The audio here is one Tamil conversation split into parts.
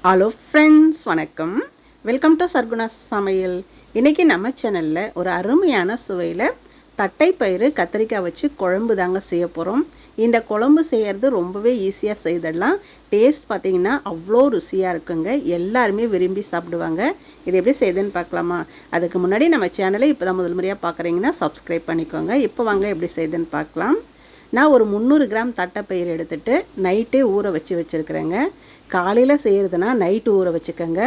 ஹலோ ஃப்ரெண்ட்ஸ், வணக்கம். வெல்கம் டு சர்குணா சமையல். இன்றைக்கி நம்ம சேனலில் ஒரு அருமையான சுவையில் தட்டைப்பயிறு கத்திரிக்காய் வச்சு குழம்பு தாங்க செய்ய போகிறோம். இந்த குழம்பு செய்கிறது ரொம்பவே ஈஸியாக செய்திடலாம். டேஸ்ட் பார்த்திங்கன்னா அவ்வளோ ருசியாக இருக்குங்க. எல்லாருமே விரும்பி சாப்பிடுவாங்க. இது எப்படி செய்யுதுன்னு பார்க்கலாமா? அதுக்கு முன்னாடி நம்ம சேனலை இப்போ தான் முதல் முறையாக பார்க்குறீங்கன்னா சப்ஸ்கிரைப் பண்ணிக்கோங்க. இப்போ வாங்க எப்படி செய்யுதுன்னு பார்க்கலாம். நான் ஒரு 300 கிராம் தட்டைப்பயிறு எடுத்துகிட்டு நைட்டே ஊற வச்சுருக்கிறேங்க. காலையில் செய்கிறதுனா நைட்டு ஊற வச்சுக்கோங்க,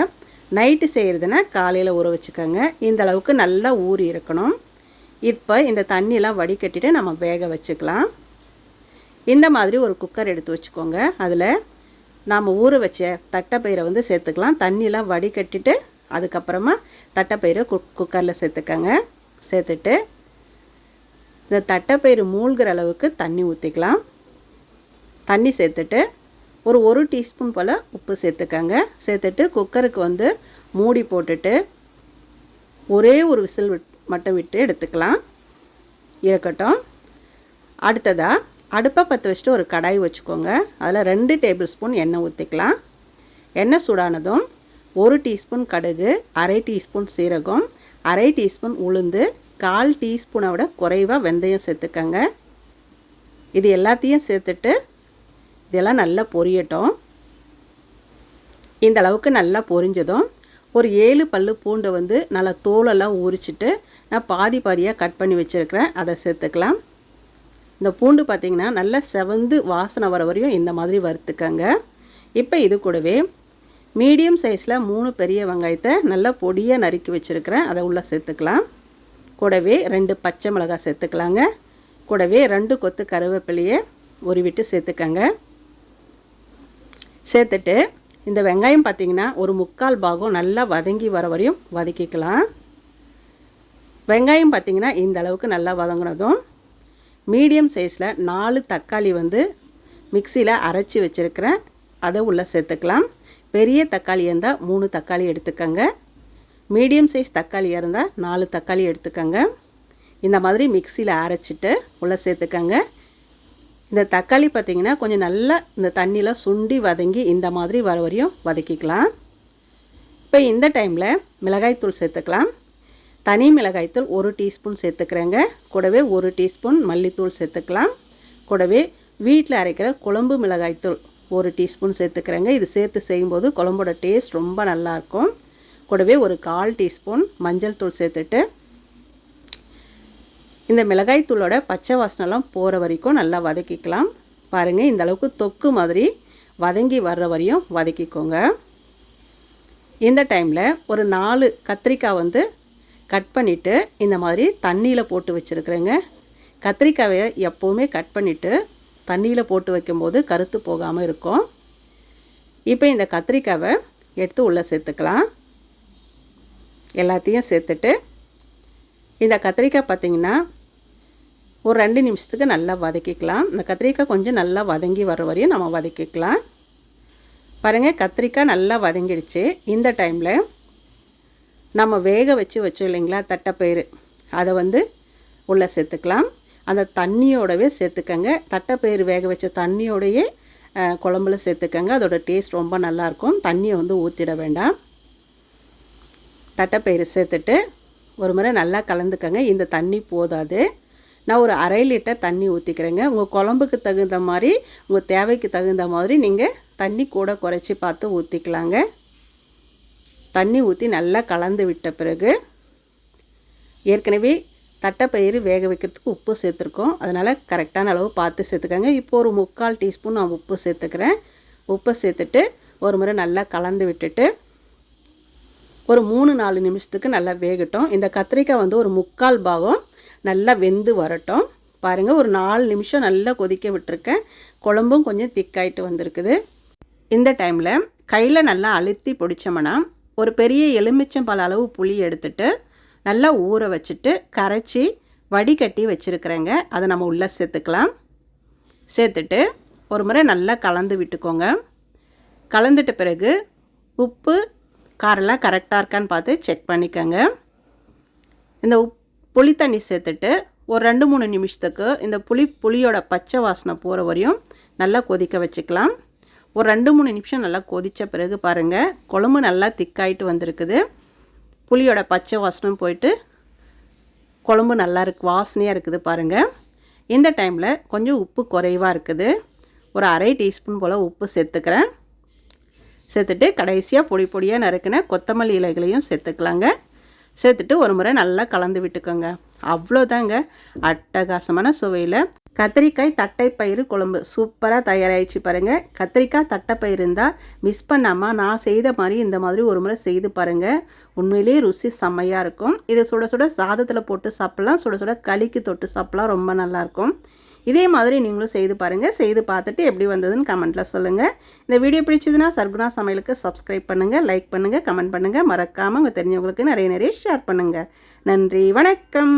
நைட்டு செய்கிறதுனா காலையில் ஊற வச்சுக்கோங்க. இந்த அளவுக்கு நல்லா ஊறி இருக்கணும். இப்போ இந்த தண்ணியெலாம் வடிகட்டிட்டு நம்ம வேக வச்சுக்கலாம். இந்த மாதிரி ஒரு குக்கர் எடுத்து வச்சுக்கோங்க. அதில் நாம் ஊற வச்ச தட்டைப்பயிரை சேர்த்துக்கலாம். தண்ணியெலாம் வடிகட்டிட்டு அதுக்கப்புறமா தட்டைப்பயிரை குக்கரில் சேர்த்துக்கோங்க. சேர்த்துட்டு இந்த தட்டைப்பயிறு மூழ்கிற அளவுக்கு தண்ணி ஊற்றிக்கலாம். தண்ணி சேர்த்துட்டு ஒரு டீஸ்பூன் போல் உப்பு சேர்த்துக்கங்க. சேர்த்துட்டு குக்கருக்கு மூடி போட்டுட்டு ஒரே ஒரு விசில் மட்டும் விட்டு எடுத்துக்கலாம். இருக்கட்டும். அடுத்ததாக அடுப்பை பற்ற வச்சுட்டு ஒரு கடாய் வச்சுக்கோங்க. அதில் 2 டேபிள் ஸ்பூன் எண்ணெய் ஊற்றிக்கலாம். எண்ணெய் சூடானதும் 1 டீஸ்பூன் கடுகு, அரை டீஸ்பூன் சீரகம், அரை டீஸ்பூன் உளுந்து, 1/4 டீஸ்பூனை விட குறைவாக வெந்தயம் சேர்த்துக்கங்க. இது எல்லாத்தையும் சேர்த்துட்டு இதெல்லாம் நல்லா பொரியட்டும். இந்த அளவுக்கு நல்லா பொரிஞ்சதும் ஒரு 7 பல்லு பூண்டை நல்லா தோலெல்லாம் உரிச்சிட்டு நான் பாதியாக கட் பண்ணி வச்சுருக்கிறேன். அதை சேர்த்துக்கலாம். இந்த பூண்டு பார்த்திங்கன்னா நல்லா செவந்து வாசனை வர வரையும் இந்த மாதிரி வறுத்துக்கங்க. இப்போ இது கூடவே மீடியம் சைஸில் 3 பெரிய வெங்காயத்தை நல்லா பொடியாக நறுக்கி வச்சுருக்கிறேன். அதை உள்ளே சேர்த்துக்கலாம். கூடவே 2 பச்சை மிளகாய் சேர்த்துக்கலாங்க. கூடவே 2 கொத்து கருவேப்பிலையை உருவிட்டு சேர்த்துக்கங்க. சேர்த்துட்டு இந்த வெங்காயம் பார்த்திங்கன்னா ஒரு 3/4 பாகம் நல்லா வதங்கி வர வரையும் வதக்கிக்கலாம். வெங்காயம் பார்த்திங்கன்னா இந்த அளவுக்கு நல்லா வதங்கினதும் மீடியம் சைஸில் 4 தக்காளி மிக்சியில் அரைச்சி வச்சுருக்கிறேன். அதை உள்ளே சேர்த்துக்கலாம். பெரிய தக்காளி இருந்தால் 3 தக்காளி எடுத்துக்கங்க. மீடியம் சைஸ் தக்காளியாக இருந்தால் 4 தக்காளி எடுத்துக்கங்க. இந்த மாதிரி மிக்சியில் அரைச்சிட்டு உள்ளே சேர்த்துக்கங்க. இந்த தக்காளி பார்த்திங்கன்னா கொஞ்சம் நல்லா இந்த தண்ணியில் சுண்டி வதங்கி இந்த மாதிரி வர வரையும் வதக்கிக்கலாம். இப்போ இந்த டைமில் மிளகாய்த்தூள் சேர்த்துக்கலாம். தனி மிளகாய்த்தூள் 1 டீஸ்பூன் சேர்த்துக்கிறேங்க. கூடவே 1 டீஸ்பூன் மல்லித்தூள் சேர்த்துக்கலாம். கூடவே வீட்டில் அரைக்கிற குழம்பு மிளகாய்த்தூள் 1 டீஸ்பூன் சேர்த்துக்கிறேங்க. இது சேர்த்து செய்யும்போது குழம்போட டேஸ்ட் ரொம்ப நல்லாயிருக்கும். கூடவே ஒரு 1/4 டீஸ்பூன் மஞ்சள் தூள் சேர்த்துட்டு இந்த மிளகாய் தூளோட பச்சை வாசனைலாம் போகிற வரைக்கும் நல்லா வதக்கிக்கலாம். பாருங்கள், இந்த அளவுக்கு தொக்கு மாதிரி வதங்கி வர்ற வரையும் வதக்கிக்கோங்க. இந்த டைமில் ஒரு 4 கத்திரிக்காய் கட் பண்ணிவிட்டு இந்த மாதிரி தண்ணியில் போட்டு வச்சுருக்குறேங்க. கத்திரிக்காயை எப்போவுமே கட் பண்ணிவிட்டு தண்ணியில் போட்டு வைக்கும்போது கருத்து போகாமல் இருக்கும். இப்போ இந்த கத்திரிக்காயை எடுத்து உள்ளே சேர்த்துக்கலாம். எல்லாத்தையும் சேர்த்துட்டு இந்த கத்திரிக்காய் பார்த்திங்கன்னா ஒரு 2 நிமிஷத்துக்கு நல்லா வதக்கிக்கலாம். இந்த கத்திரிக்காய் கொஞ்சம் நல்லா வதங்கி வர வரையும் நம்ம வதக்கிக்கலாம். பாருங்கள், கத்திரிக்காய் நல்லா வதங்கிடுச்சு. இந்த டைமில் நம்ம வேக வச்சோம் இல்லைங்களா தட்டைப்பயிறு, அதை உள்ளே சேர்த்துக்கலாம். அந்த தண்ணியோடவே சேர்த்துக்கங்க. தட்டைப்பயிறு வேக வச்ச தண்ணியோடையே குழம்புல சேர்த்துக்கங்க. அதோட டேஸ்ட் ரொம்ப நல்லாயிருக்கும். தண்ணியை ஊற்றிட வேண்டாம். தட்டைப்பயிறு சேர்த்துட்டு ஒரு முறை நல்லா கலந்துக்கங்க. இந்த தண்ணி போதாது. நான் ஒரு 1/2 லிட்டர் தண்ணி ஊற்றிக்கிறேங்க. உங்கள் குழம்புக்கு தகுந்த மாதிரி, உங்கள் தேவைக்கு தகுந்த மாதிரி நீங்கள் தண்ணி கூட குறைச்சி பார்த்து ஊற்றிக்கலாங்க. தண்ணி ஊற்றி நல்லா கலந்து விட்ட பிறகு ஏற்கனவே தட்டைப்பயிறு வேக வைக்கிறதுக்கு உப்பு சேர்த்துருக்கோம். அதனால் கரெக்டான அளவு பார்த்து சேர்த்துக்கங்க. இப்போ ஒரு 3/4 டீஸ்பூன் நான் உப்பு சேர்த்துக்கிறேன். உப்பை சேர்த்துட்டு ஒரு முறை நல்லா கலந்து விட்டுட்டு ஒரு 3-4 நிமிஷத்துக்கு நல்லா வேகட்டும். இந்த கத்திரிக்காய் ஒரு 3/4 பாகம் நல்லா வெந்து வரட்டும். பாருங்கள், ஒரு 4 நிமிஷம் நல்லா கொதிக்க விட்டுருக்கேன். குழம்பும் கொஞ்சம் திக்காயிட்டு வந்திருக்குது. இந்த டைமில் கையில் நல்லா அழுத்தி பிடிச்சோம்னா ஒரு பெரிய எலுமிச்சம்பழ அளவு புளி எடுத்துட்டு நல்லா ஊற வச்சுட்டு கரைச்சி வடிகட்டி வச்சுருக்கிறேங்க. அதை நம்ம உள்ளே சேர்த்துக்கலாம். சேர்த்துட்டு ஒரு முறை நல்லா கலந்து விட்டுக்கோங்க. கலந்துட்ட பிறகு உப்பு காரெல்லாம் கரெக்டாக இருக்கான்னு பார்த்து செக் பண்ணிக்கோங்க. இந்த புளி தண்ணி சேர்த்துட்டு ஒரு 2-3 நிமிஷத்துக்கு இந்த புளியோட பச்சை வாசனை போகிற வரையும் நல்லா கொதிக்க வச்சுக்கலாம். ஒரு 2-3 நிமிஷம் நல்லா கொதித்த பிறகு பாருங்கள் குழம்பு நல்லா திக்காயிட்டு வந்திருக்குது. புளியோட பச்சை வாசனம் போயிட்டு குழம்பு நல்லா வாசனையாக இருக்குது பாருங்கள். இந்த டைமில் கொஞ்சம் உப்பு குறைவாக இருக்குது. ஒரு 1/2 டீஸ்பூன் போல் உப்பு சேர்த்துக்கிறேன். சேர்த்துட்டு கடைசியாக பொடி பொடியாக நறுக்கின கொத்தமல்லி இலைகளையும் சேர்த்துக்கலாங்க. சேர்த்துட்டு ஒரு முறை நல்லா கலந்து விட்டுக்கோங்க. அவ்வளோதாங்க, அட்டகாசமான சுவையில் கத்திரிக்காய் தட்டைப்பயிறு குழம்பு சூப்பராக தயாராகிடுச்சு பாருங்கள். கத்திரிக்காய் தட்டைப்பயிறு இருந்தால் மிஸ் பண்ணாமல் நான் செய்த மாதிரி இந்த மாதிரி ஒரு முறை செய்து பாருங்கள். உண்மையிலேயே ருசி செம்மையாக இருக்கும். இதை சுட சுட சாதத்தில் போட்டு சாப்பிட்லாம், சுட சுட களிக்கு தொட்டு சாப்பிட்லாம், ரொம்ப நல்லாயிருக்கும். இதே மாதிரி நீங்களும் செய்து பாருங்கள். செய்து பார்த்துட்டு எப்படி வந்ததுன்னு கமெண்ட்டில் சொல்லுங்கள். இந்த வீடியோ பிடிச்சதுன்னா சர்க்குணா சமையலுக்கு சப்ஸ்கிரைப் பண்ணுங்கள், லைக் பண்ணுங்கள், கமெண்ட் பண்ணுங்கள். மறக்காமல் உங்கள் தெரிஞ்சவங்களுக்கு நிறைய ஷேர் பண்ணுங்கள். நன்றி, வணக்கம்.